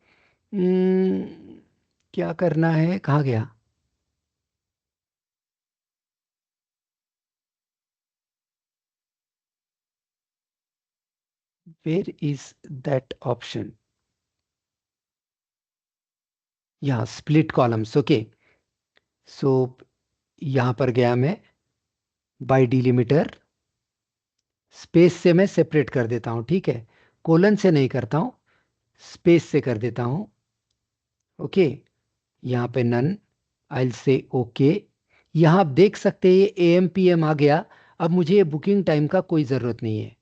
क्या करना है, कहाँ गया? Where is that option? यहाँ स्प्लिट कॉलम्स. ओके, सो यहाँ पर गया मैं, बाय डिलिमीटर, स्पेस से मैं सेपरेट कर देता हूँ. ठीक है, कोलन से नहीं करता हूँ, स्पेस से कर देता हूँ. ओके, यहाँ पे नन, आई से ओके. यहाँ आप देख सकते हैं ये एएम पीएम आ गया. अब मुझे ये बुकिंग टाइम का कोई ज़रूरत नहीं है.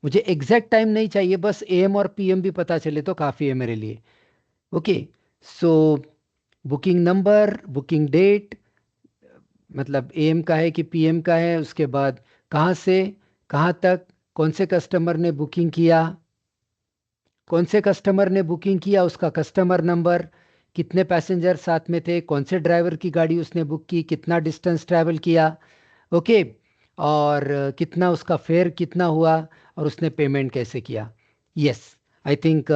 मुझे एग्जैक्ट टाइम नहीं चाहिए, बस एएम और पीएम भी पता चले तो काफ़ी है मेरे लिए. ओके, सो बुकिंग नंबर, बुकिंग डेट, मतलब एएम का है कि पीएम का है, उसके बाद कहाँ से कहाँ तक, कौन से कस्टमर ने बुकिंग किया, कौन से कस्टमर ने बुकिंग किया, उसका कस्टमर नंबर, कितने पैसेंजर साथ में थे, कौन से ड्राइवर की गाड़ी उसने बुक की, कितना डिस्टेंस ट्रैवल किया. ओके, और कितना उसका फेयर कितना हुआ, और उसने पेमेंट कैसे किया. यस, आई थिंक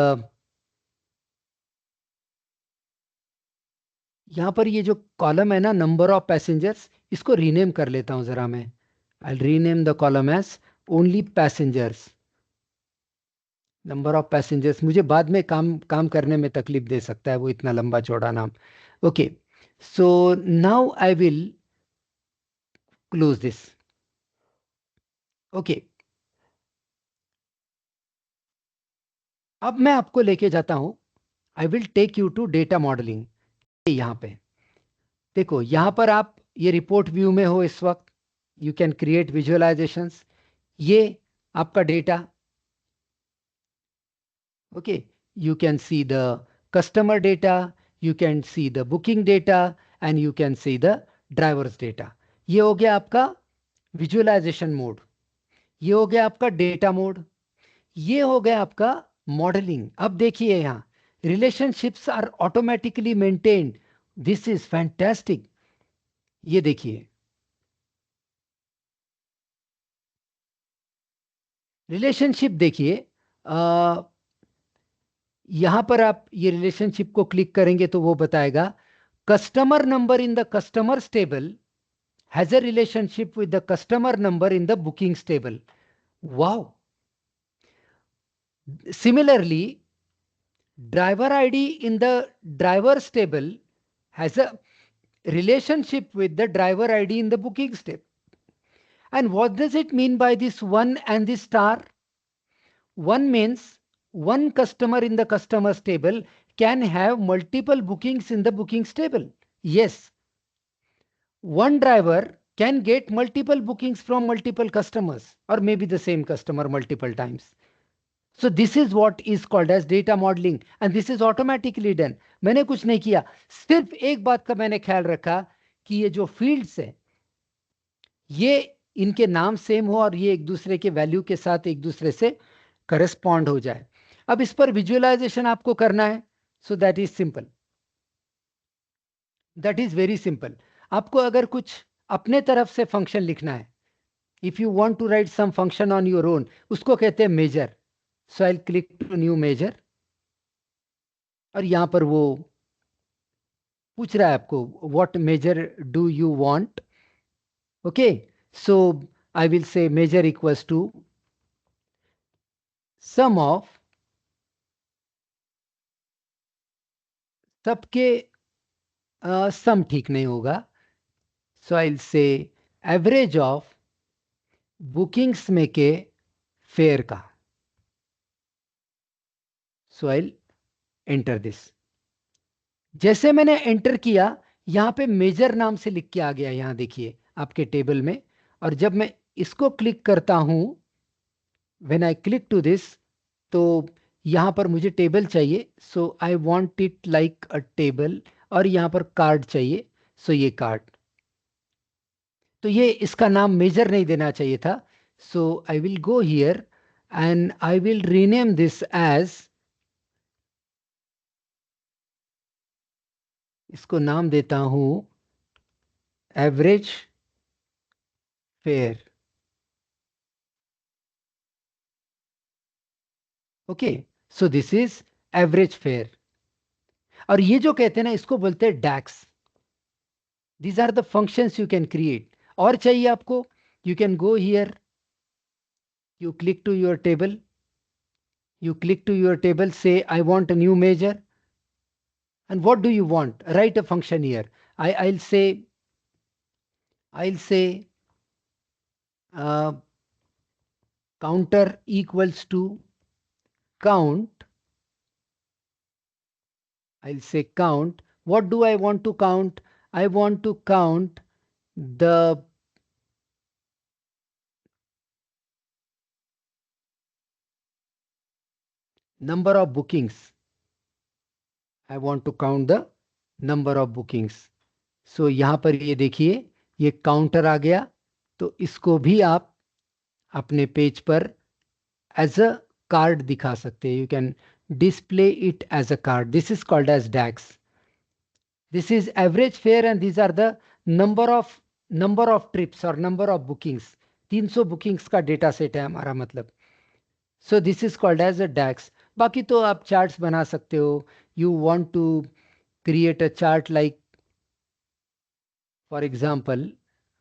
यहाँ पर ये जो कॉलम है ना, नंबर ऑफ पैसेंजर्स, इसको रीनेम कर लेता हूँ ज़रा मैं. I rename the column as only passengers. Number of passengers मुझे बाद में काम काम करने में तकलीफ दे सकता है, वो इतना लंबा चौड़ा नाम. Okay, so now I will close this. Okay, अब मैं आपको लेके जाता हूं. I will take you to data modelling. यहाँ पे देखो, यहाँ पर आप ये रिपोर्ट व्यू में हो इस वक्त. You can create visualisations. ये आपका data. Okay, you can see the customer data, you can see the booking data, and you can see the driver's data. ये हो गया आपका विजुअलाइजेशन मोड. ये हो गया आपका डेटा मोड. ये हो गया आपका मॉडलिंग. अब देखिए यहाँ, relationships are automatically maintained. This is fantastic. ये देखिए, रिलेशनशिप देखिए. यहां पर आप ये रिलेशनशिप को क्लिक करेंगे तो वो बताएगा customer number in the customers table has a relationship with the customer number in the bookings table. Wow. Similarly, driver ID in the driver's table has a relationship with the driver ID in the bookings table. And what does it mean by this one and this star? One means one customer in the customer's table can have multiple bookings in the bookings table. Yes, one driver can get multiple bookings from multiple customers or maybe the same customer multiple times. So this is what is called as data modeling and this is automatically done. मैंने कुछ नहीं किया, सिर्फ एक बात का मैंने ख्याल रखा कि ये जो फील्ड्स है ये इनके नाम सेम हो और ये एक दूसरे के वैल्यू के साथ एक दूसरे से करस्पॉन्ड हो जाए. अब इस पर विजुअलाइजेशन आपको करना है. So that is simple, that is very simple. आपको अगर कुछ अपने तरफ से फंक्शन लिखना है, if you want to write some function on your own, उसको कहते हैं measure. So I click to new measure और यहां पर वो पूछ रहा है आपको what measure do you want. Okay, so I will say measure equals to sum of सबके सम ठीक नहीं होगा. सो आई विल से एवरेज ऑफ बुकिंग्स में के फेयर का. सो आई एंटर दिस. जैसे मैंने एंटर किया यहां पे मेजर नाम से लिख के आ गया, यहां देखिए आपके टेबल में. और जब मैं इसको क्लिक करता हूं, when I click to this, तो यहां पर मुझे टेबल चाहिए. So I want it like a table और यहां पर कार्ड चाहिए. सो ये कार्ड, तो ये इसका नाम मेजर नहीं देना चाहिए था. So I will go here and I will rename this as, इसको नाम देता हूं average fare. Okay, so this is average fare. और ये जो कहते हैं ना इसको बोलते हैं DAX. These are the functions you can create. और चाहिए आपको, you can go here, you click to your table, say I want a new measure. And what do you want? Write a function here. I'll say uh, counter equals to count. I'll say count. What do I want to count? I want to count the number of bookings. I want to count the number of bookings. So यहां पर ये देखिए ये counter आ गया. तो इसको भी आप अपने पेज पर एज अ कार्ड दिखा सकते हैं. You can display it as a card. This is called as DAX. This is average fare and these are the number of trips और नंबर ऑफ बुकिंग्स. 300 बुकिंग्स का data set है हमारा मतलब. So this is called as a DAX. बाकी तो आप charts बना सकते हो. You want to create a chart like, for example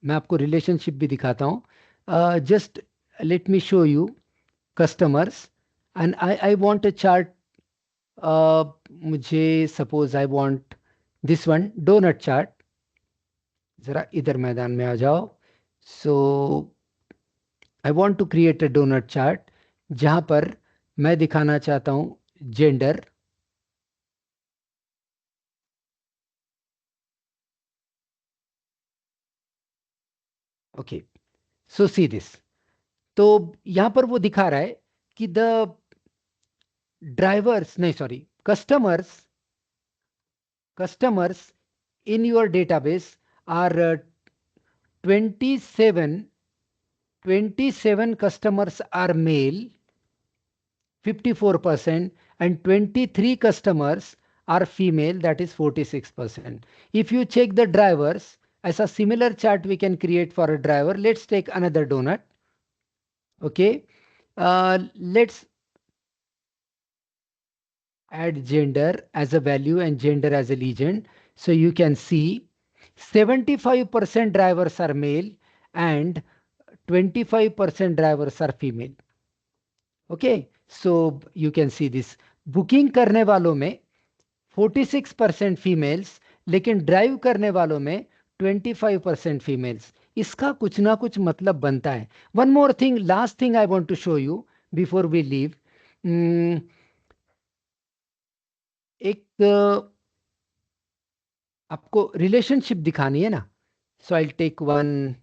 मैं आपको रिलेशनशिप भी दिखाता हूँ. Just let me show you customers and I want a chart. मुझे suppose I want this one donut chart. जरा इधर मैदान में आ जाओ. So I want to create a donut chart जहां पर मैं दिखाना चाहता हूं gender. Okay, so see this. तो यहां पर वो दिखा रहा है कि द ड्राइवर्स नहीं sorry customers in your database are 27 customers are male, 54%, and 23 customers are female, that is 46%. If you check the drivers, as a similar chart we can create for a driver. Let's take another donut. Okay, let's add gender as a value and gender as a legend. So you can see 75% drivers are male and 25% drivers are female. Okay, so you can see this. Booking करने वालों में 46% females, लेकिन drive करने वालों में 25% females. इसका कुछ ना कुछ मतलब बनता है. One more thing, last thing I want to show you before we leave. एक आपको रिलेशनशिप दिखानी है ना. So I'll take one.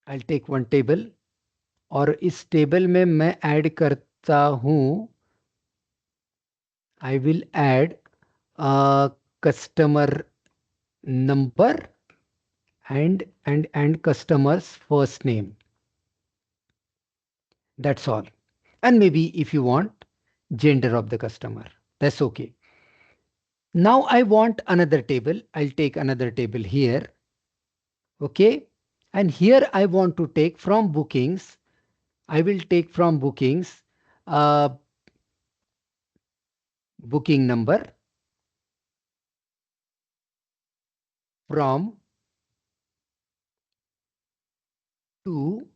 I'll take one table और इस टेबल में मैं ऐड करता हूं. I will add a customer number and customer's first name. That's all. And maybe if you want gender of the customer, that's okay. Now I want another table. I'll take another table here. Okay. And here I want to take from bookings. I will take from bookings booking number from to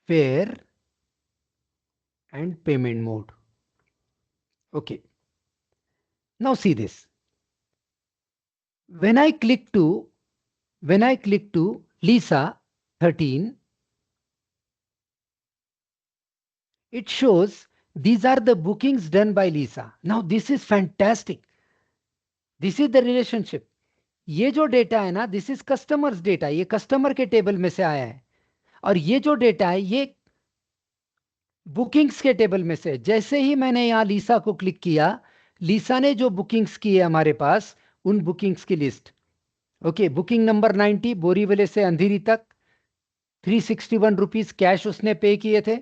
fare and payment mode. Okay. Now see this. When I click to Lisa 13, it shows these are the bookings done by Lisa. Now this is fantastic. This is the relationship. ये जो data है ना, this is customers data, ये customer के table में से आया है. और ये जो डेटा है ये बुकिंग्स के टेबल में से. जैसे ही मैंने यहां लीसा को क्लिक किया, लीसा ने जो बुकिंग्स की है हमारे पास, उन बुकिंग्स की list. Okay. Booking number 90 Borivale से अंधेरी तक, 361 रुपीज कैश उसने पे किए थे.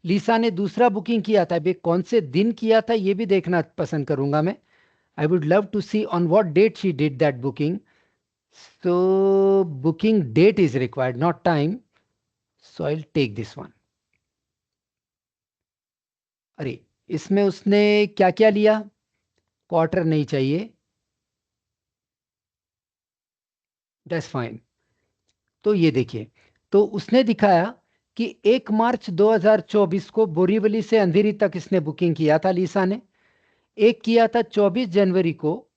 लीसा ने दूसरा बुकिंग किया था, भाई कौन से दिन किया था ये भी देखना पसंद करूंगा मैं. I would love to see on what date she did that booking. So booking date is required, not time. So I'll take this one. अरे इसमें उसने क्या क्या लिया? क्वार्टर नहीं चाहिए. That's fine. तो ये देखिए, तो उसने दिखाया कि 1 मार्च 2024 को बोरीवली से अंधेरी तक इसने बुकिंग किया था लीसा ने. एक किया था 24 जनवरी को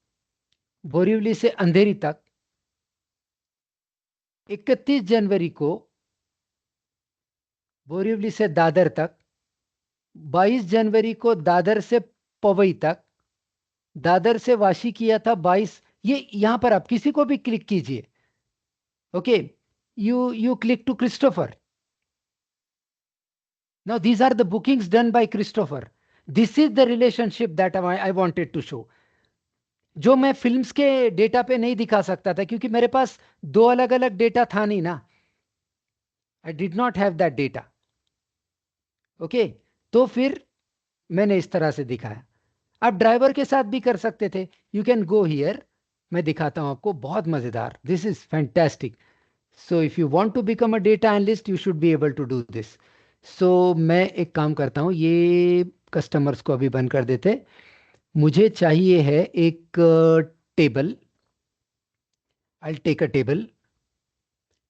बोरीवली से अंधेरी तक. 31 जनवरी को बोरीवली से दादर तक. 22 जनवरी को दादर से पवई तक. दादर से वाशी किया था 22. ये यहां पर आप किसी को भी क्लिक कीजिए. Okay. You click to Christopher. Now these are the bookings done by Christopher. This is the relationship that I wanted to show, जो मैं फिल्म्स के डेटा पे नहीं दिखा सकता था क्योंकि मेरे पास दो अलग अलग डेटा था नहीं ना. I did not have that data. Okay. तो फिर मैंने इस तरह से दिखाया. आप ड्राइवर के साथ भी कर सकते थे. You can go here. मैं दिखाता हूं आपको, बहुत मजेदार. This is fantastic. So if you want to become a data analyst you should be able to do this. So मैं एक काम करता हूं, ये कस्टमर्स को अभी बंद कर देते. मुझे चाहिए है एक table. I take a table.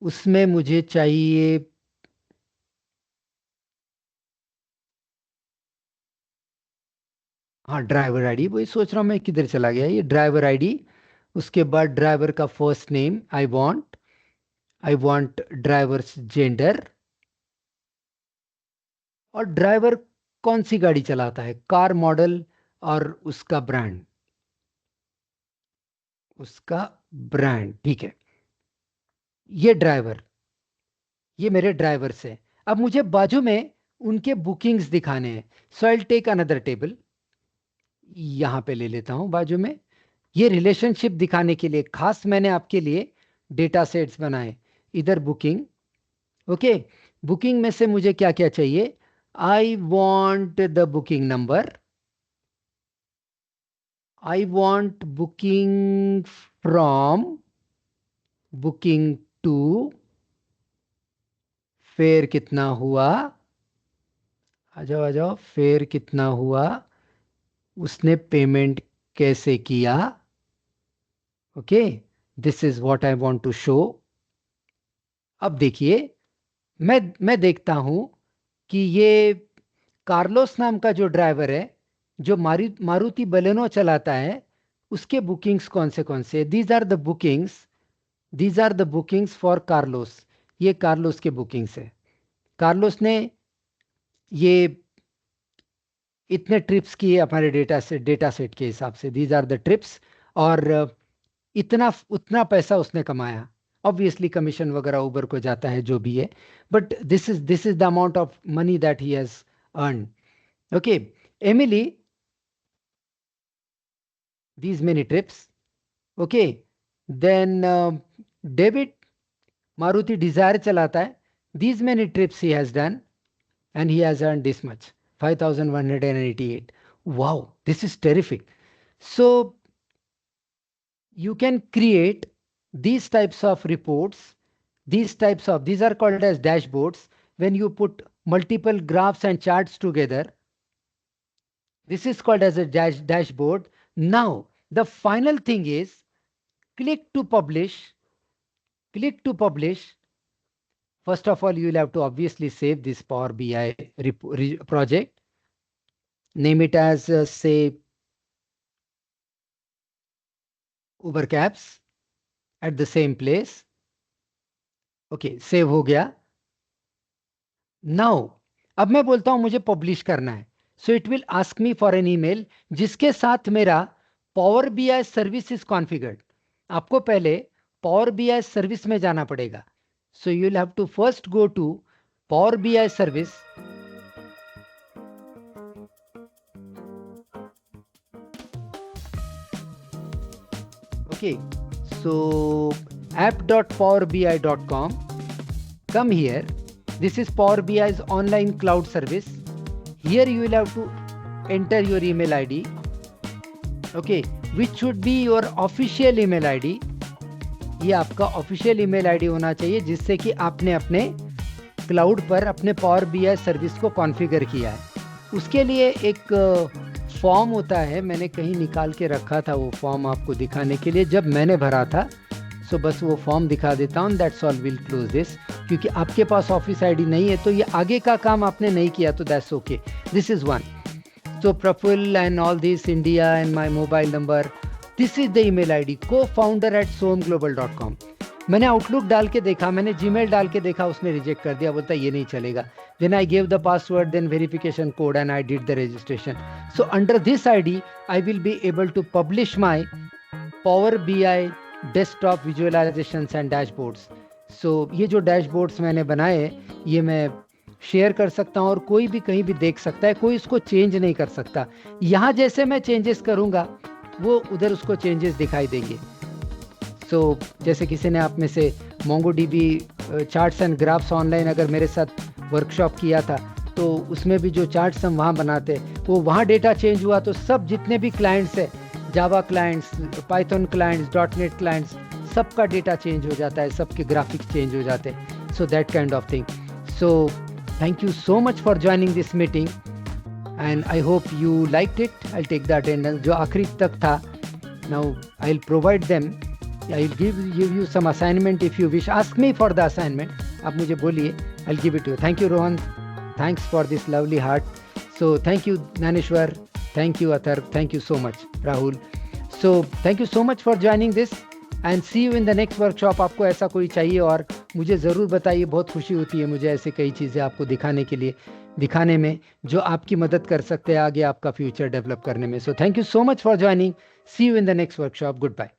उसमें मुझे चाहिए हाँ ड्राइवर आईडी. वही सोच रहा हूँ मैं किधर चला गया ये ड्राइवर आईडी. उसके बाद ड्राइवर का first name I want drivers gender. और ड्राइवर कौन सी गाड़ी चलाता है, कार मॉडल और उसका ब्रांड. ठीक है. ये ड्राइवर, ये मेरे ड्राइवर से. अब मुझे बाजू में उनके बुकिंग्स दिखाने हैं. So I will take another table. यहां पे ले लेता हूं बाजू में. ये रिलेशनशिप दिखाने के लिए खास मैंने आपके लिए डेटा सेट्स बनाए. इधर बुकिंग. ओके. बुकिंग में से मुझे क्या क्या चाहिए? I want the booking number. I want booking from booking to. Fare कितना हुआ? आ जाओ आ जाओ. फेयर कितना हुआ? उसने पेमेंट कैसे किया? Okay. This is what I want to show. अब देखिए, मैं देखता हूं कि ये कार्लोस नाम का जो ड्राइवर है, जो मारुति बलेनो चलाता है, उसके बुकिंग्स कौन से. These are the bookings for Carlos. ये कार्लोस के बुकिंग्स है. कार्लोस ने ये इतने ट्रिप्स की हमारे डेटा सेट के हिसाब से, दीज आर द ट्रिप्स, और इतना उतना पैसा उसने कमाया। ऑब्वियसली कमीशन वगैरह ऊबर को जाता है जो भी है, but this is the amount of money that he has earn. Okay, Emily, these many trips. Okay, then David, Maruti Desire चलाता है, these many trips he has done and he has earned this much, 5,188. Wow, this is terrific. So you can create these types of reports, these are called as dashboards. When you put multiple graphs and charts together, this is called as a dashboard. Now the final thing is click to publish. First of all, you will have to obviously save this Power BI project, name it as say Uber Cabs at the same place. Okay, save हो गया। Now अब मैं बोलता हूं मुझे publish करना है, so it will ask me for an email जिसके साथ मेरा Power BI service is configured. आपको पहले पावर बीआई सर्विस में जाना पड़ेगा, so you will have to first go to Power BI service. Okay, so app.powerbi.com, come here. This is Power BI's online cloud service. Here you will have to enter your email ID, okay, which should be your official email ID. ये आपका official email ID होना चाहिए जिससे कि आपने अपने cloud पर अपने पावर बीआई सर्विस को कॉन्फ़िगर किया है। उसके लिए एक फॉर्म होता है, मैंने कहीं निकाल के रखा था वो फॉर्म आपको दिखाने के लिए जब मैंने भरा था। सो बस वो फॉर्म दिखा देता हूँ, that's all, will close this. क्योंकि आपके पास ऑफिस आईडी नहीं है तो ये आगे का काम आपने नहीं किया तो that's okay. This is one, so Praful and all this India and my mobile number, this is the email ID co-founder@soamglobal.com। मैंने आउटलुक डाल के देखा, मैंने जीमेल डाल के देखा, उसने रिजेक्ट कर दिया, बोलता ये नहीं चलेगा। Then I gave the password, then verification code, and I did the registration. So under this ID, I will be able to publish my Power BI desktop visualizations and dashboards. So ये जो dashboards मैंने बनाए ये मैं share कर सकता हूँ और कोई भी कहीं भी देख सकता है, कोई इसको चेंज नहीं कर सकता। यहाँ जैसे मैं चेंजेस करूँगा वो उधर उसको चेंजेस दिखाई देंगे। सो जैसे किसी ने आप में से MongoDB charts and graphs online अगर मेरे साथ वर्कशॉप किया था तो उसमें भी जो चार्ट्स हम वहाँ बनाते वो वहाँ डेटा चेंज हुआ तो सब जितने भी क्लाइंट्स हैं, Java clients, Python clients, .NET clients, सबका डेटा चेंज हो जाता है, सबके ग्राफिक्स चेंज हो जाते हैं। So that kind of thing. So thank you so much for joining this meeting and I hope you liked it. I take the attendance जो आखिरी तक था। Now I will provide them, I will give you some assignment if you wish, ask me for the assignment. आप मुझे बोलिए, I'll give it to you. Thank you, Rohan. Thanks for this lovely heart. So thank you, Naneshwar. Thank you, Athar. Thank you so much, Rahul. So thank you so much for joining this and see you in the next workshop. आपको ऐसा कोई चाहिए और मुझे ज़रूर बताइए, बहुत खुशी होती है मुझे ऐसे कई चीज़ें आपको दिखाने में जो आपकी मदद कर सकते हैं आगे आपका फ्यूचर डेवलप करने में। So thank you so much for joining. See you in the next workshop. Goodbye.